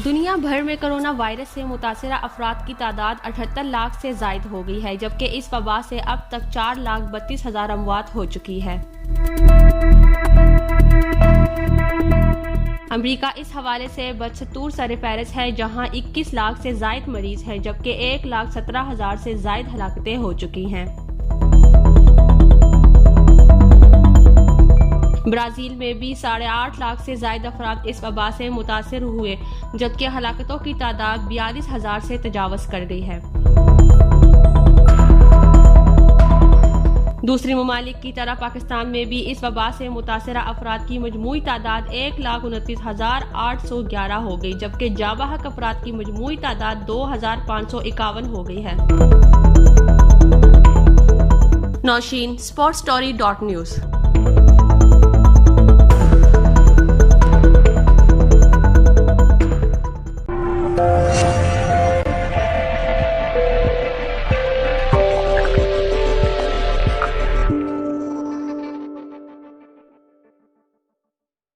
दुनिया भर में कोरोना वायरस से मुतासरा अफराद की तादाद 78 लाख से जायद हो गई है, जबकि इस वबा से अब तक 4,32,000 अमवात हो चुकी है। अमेरिका इस हवाले से बदस्तूर सर-ए-फहरिस्त है, जहां 21 लाख से जायद मरीज हैं, जबकि 1,17,000 से जायद हलाकतें हो चुकी हैं। ब्राजील में भी 8.5 लाख से जायद अफराद इस वबा से मुतासर हुए, जबकि हलाकतों की तादाद 42,000 से तजावज़ कर गई है। दूसरी ममालिक की तरह पाकिस्तान में भी इस वबा से मुतासरा अफराद की मजमूई तादाद 1,29,811 हो गई, जबकि जाबाहक अफराद की मजमूई तादाद 2,551 हो गई है। नौशीन, sportsstory.news।